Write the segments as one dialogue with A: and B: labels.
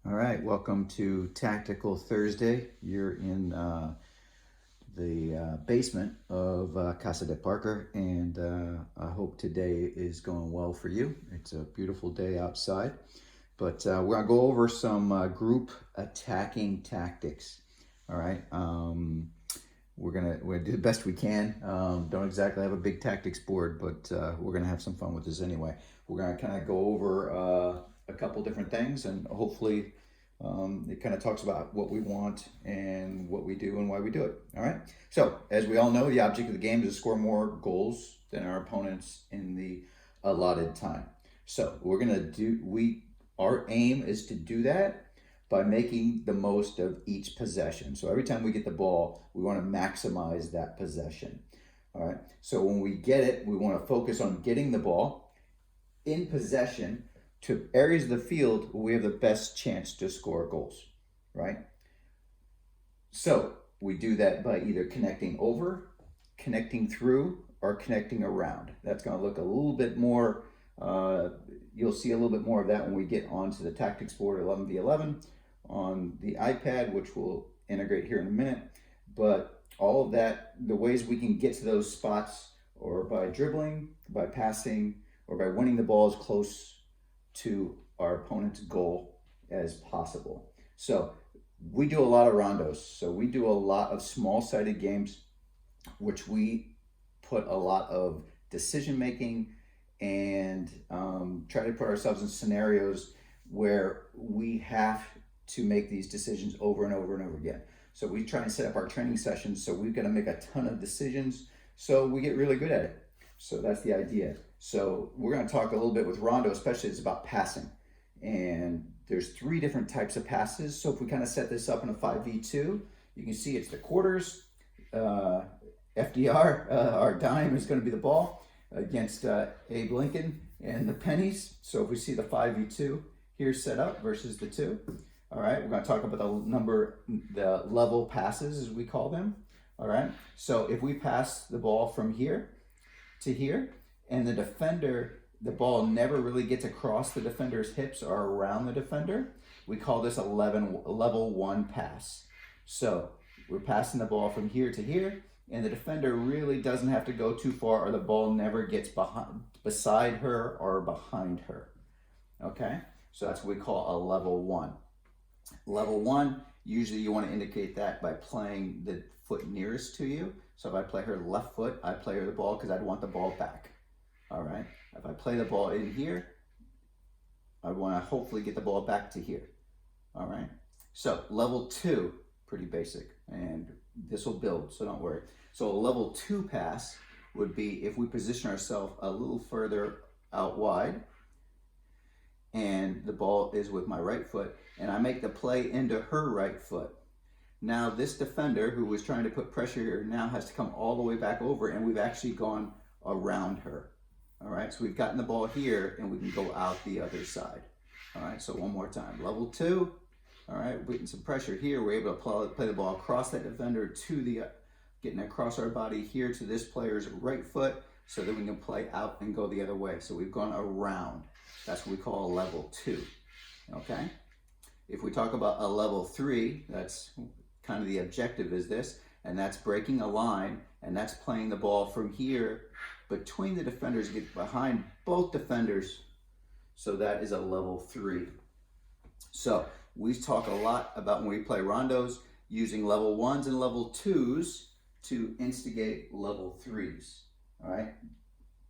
A: All right, welcome to Tactical Thursday. You're in the basement of Casa de Parker, and I hope today is going well for you. It's a beautiful day outside, but we're gonna go over some group attacking tactics. All right, we're gonna do the best we can. Don't exactly have a big tactics board, but we're gonna have some fun with this anyway. We're gonna kind of go over a couple different things, and hopefully it kind of talks about what we want and what we do and why we do it. All right. So as we all know, the object of the game is to score more goals than our opponents in the allotted time. So we're gonna do our aim is to do that by making the most of each possession. So every time we get the ball, we want to maximize that possession. All right. So when we get it, we want to focus on getting the ball in possession to areas of the field where we have the best chance to score goals, right? So we do that by either connecting over, connecting through, or connecting around. That's going to look a little bit more, you'll see a little bit more of that when we get onto the tactics board 11v11 on the iPad, which we'll integrate here in a minute. But all of that, the ways we can get to those spots, or by dribbling, by passing, or by winning the ball as close to our opponent's goal as possible. So we do a lot of rondos. So we do a lot of small-sided games, which we put a lot of decision making and try to put ourselves in scenarios where we have to make these decisions over and over and over again. So we try and set up our training sessions so we've got to make a ton of decisions so we get really good at it. So that's the idea. So we're going to talk a little bit with Rondo, especially it's about passing. And there's 3 different types of passes. So if we kind of set this up in a 5v2, you can see it's the quarters. FDR, our dime, is going to be the ball against Abe Lincoln and the pennies. So if we see the 5v2 here set up versus the 2. All right, we're going to talk about the level passes, as we call them. All right, so if we pass the ball from here to here, and the defender, the ball never really gets across the defender's hips or around the defender, we call this a level 1 pass. So we're passing the ball from here to here, and the defender really doesn't have to go too far, or the ball never gets beside her or behind her. Okay, so that's what we call a level 1. Level 1, usually you want to indicate that by playing the foot nearest to you. So if I play her left foot, I play her the ball because I'd want the ball back. All right. If I play the ball in here, I want to hopefully get the ball back to here. All right. So level 2, pretty basic, and this will build, so don't worry. So a level 2 pass would be if we position ourselves a little further out wide, and the ball is with my right foot, and I make the play into her right foot. Now this defender who was trying to put pressure here now has to come all the way back over, and we've actually gone around her. All right, so we've gotten the ball here and we can go out the other side. All right, so one more time. Level 2, all right, we're getting some pressure here. We're able to play the ball across that defender to the, getting across our body here to this player's right foot so that we can play out and go the other way. So we've gone around. That's what we call a level 2, okay? If we talk about a level 3, that's kind of the objective is this, and that's breaking a line, and that's playing the ball from here between the defenders, get behind both defenders. So that is a level 3. So we talk a lot about when we play rondos using level 1s and level 2s to instigate level 3s. All right.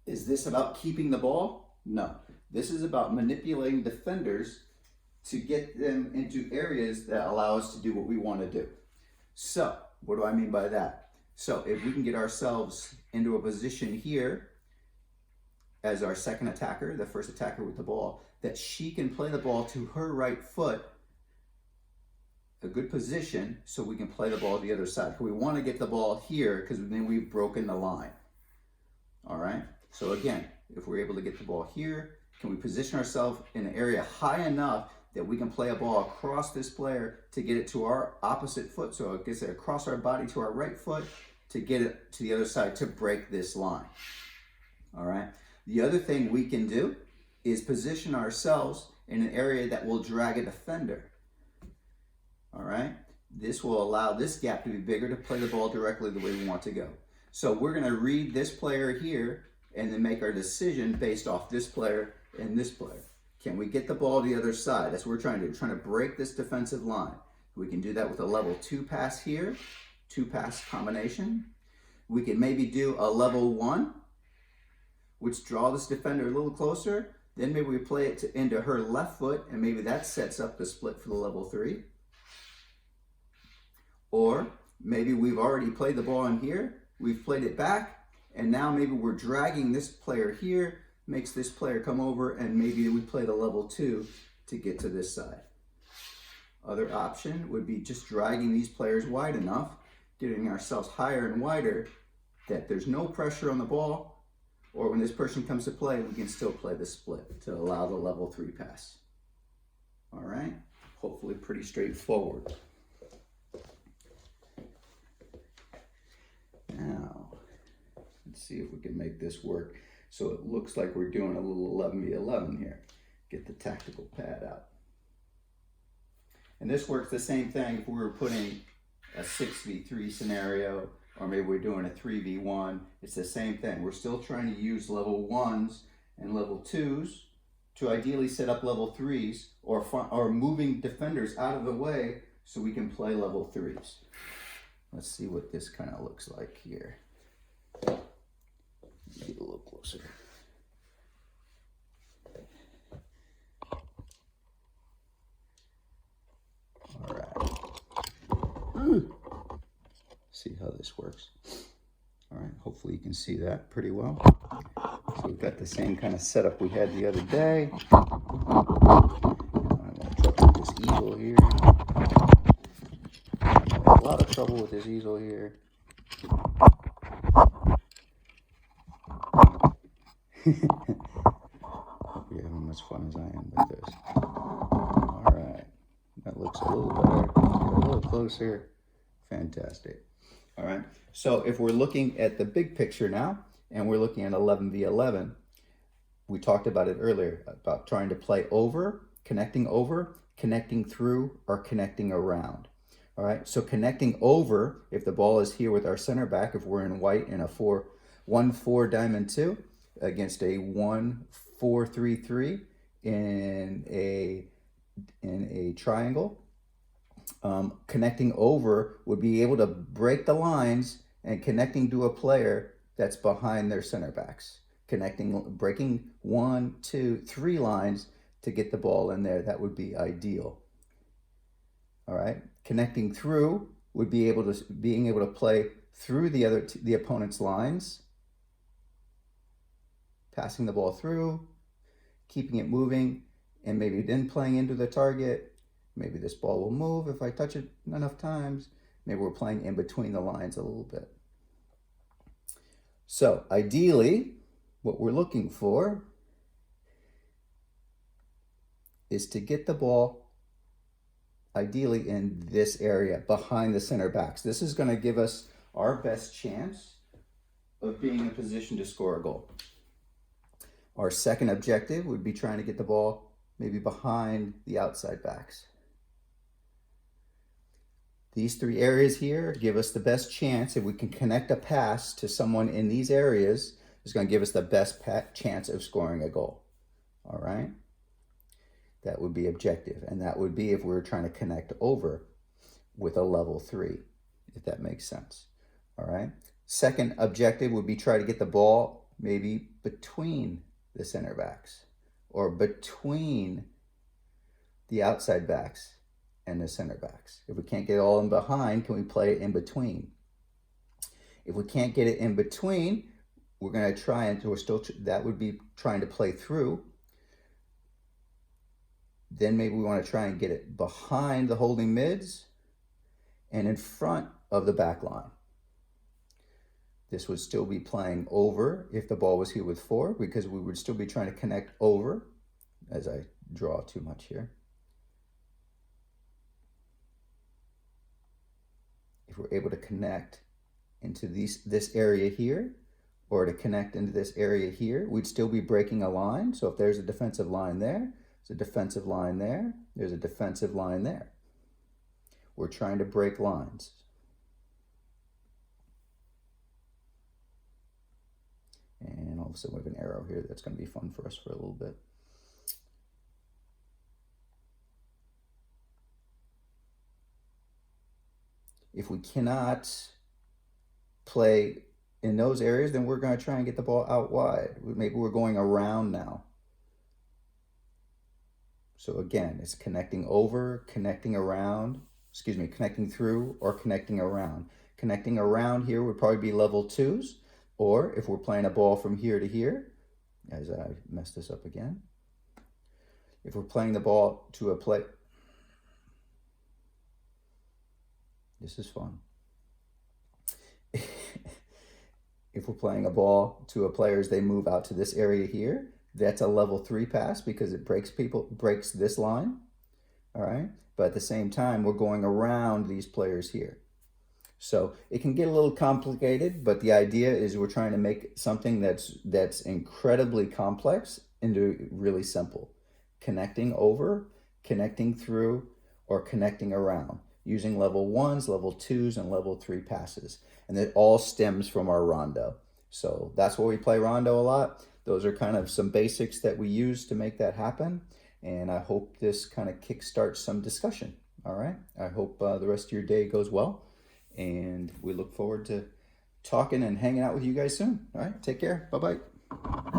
A: Is this about keeping the ball? No. This is about manipulating defenders to get them into areas that allow us to do what we want to do. So what do I mean by that? So if we can get ourselves into a position here as our second attacker, the first attacker with the ball, that she can play the ball to her right foot, a good position, so we can play the ball the other side. We want to get the ball here because then we've broken the line. All right. So again, if we're able to get the ball here, can we position ourselves in an area high enough that we can play a ball across this player to get it to our opposite foot, so it gets it across our body to our right foot to get it to the other side to break this line. All right. The other thing we can do is position ourselves in an area that will drag a defender. all right? This will allow this gap to be bigger to play the ball directly the way we want to go. So we're gonna read this player here and then make our decision based off this player and this player. Can we get the ball to the other side? That's what we're trying to do, trying to break this defensive line. We can do that with a level 2 pass here, 2 pass combination. We can maybe do a level 1, which draw this defender a little closer. Then maybe we play it into her left foot, and maybe that sets up the split for the level 3. Or maybe we've already played the ball in here, we've played it back, and now maybe we're dragging this player here, makes this player come over, and maybe we play the level 2 to get to this side. Other option would be just dragging these players wide enough, getting ourselves higher and wider, that there's no pressure on the ball, or when this person comes to play, we can still play the split to allow the level 3 pass. All right, hopefully pretty straightforward. Now, let's see if we can make this work. So it looks like we're doing a little 11v11 here. Get the tactical pad out. And this works the same thing if we were putting a 6v3 scenario, or maybe we're doing a 3v1. It's the same thing. We're still trying to use level 1s and level 2s to ideally set up level 3s, or moving defenders out of the way so we can play level 3s. Let's see what this kind of looks like here. Get a little closer. All right. See how this works. All right, hopefully you can see that pretty well. So we've got the same kind of setup we had the other day. I'm having trouble with this easel here. A lot of trouble with this easel here. Hope you're having as much fun as I am with this. All right, that looks a little better. Get a little closer. Fantastic. All right, so if we're looking at the big picture now, and we're looking at 11v11, we talked about it earlier, about trying to play over, connecting through, or connecting around. All right, so connecting over, if the ball is here with our center back, if we're in white in a 1-4 diamond 2 against a 1-4-3-3 in a triangle, connecting over would be able to break the lines and connecting to a player that's behind their center backs. Breaking 1, 2, 3 lines to get the ball in there. That would be ideal. All right. Connecting through would be being able to play through the opponent's lines, passing the ball through, keeping it moving, and maybe then playing into the target. Maybe this ball will move if I touch it enough times. Maybe we're playing in between the lines a little bit. So ideally, what we're looking for is to get the ball ideally in this area behind the center backs. This is going to give us our best chance of being in a position to score a goal. Our second objective would be trying to get the ball maybe behind the outside backs. These 3 areas here give us the best chance. If we can connect a pass to someone in these areas, it's going to give us the best chance of scoring a goal. All right? That would be objective. And that would be if we were trying to connect over with a level 3, if that makes sense. All right? Second objective would be try to get the ball maybe between the center backs or between the outside backs and the center backs. If we can't get it all in behind, can we play it in between? If we can't get it in between, we're going to try and that would be trying to play through. Then maybe we want to try and get it behind the holding mids and in front of the back line. This would still be playing over if the ball was here with 4, because we would still be trying to connect over, as I draw too much here. If we're able to connect into this area here, or to connect into this area here, we'd still be breaking a line. So if there's a defensive line there, there's a defensive line there, there's a defensive line there. We're trying to break lines. And all of a sudden we have an arrow here that's going to be fun for us for a little bit. If we cannot play in those areas, then we're going to try and get the ball out wide. Maybe we're going around now. So again, it's connecting over, connecting around, connecting through or connecting around. Connecting around here would probably be level 2s, or if we're playing a ball from here to here, as I messed this up again, if we're playing the ball to a play, this is fun. If we're playing a ball to a player as they move out to this area here, that's a level 3 pass because it breaks this line, all right? But at the same time, we're going around these players here. So it can get a little complicated, but the idea is we're trying to make something that's incredibly complex into really simple. Connecting over, connecting through, or connecting around, using level 1s, level 2s, and level 3 passes. And it all stems from our rondo. So that's where we play rondo a lot. Those are kind of some basics that we use to make that happen. And I hope this kind of kickstarts some discussion. All right. I hope the rest of your day goes well. And we look forward to talking and hanging out with you guys soon. All right. Take care. Bye-bye.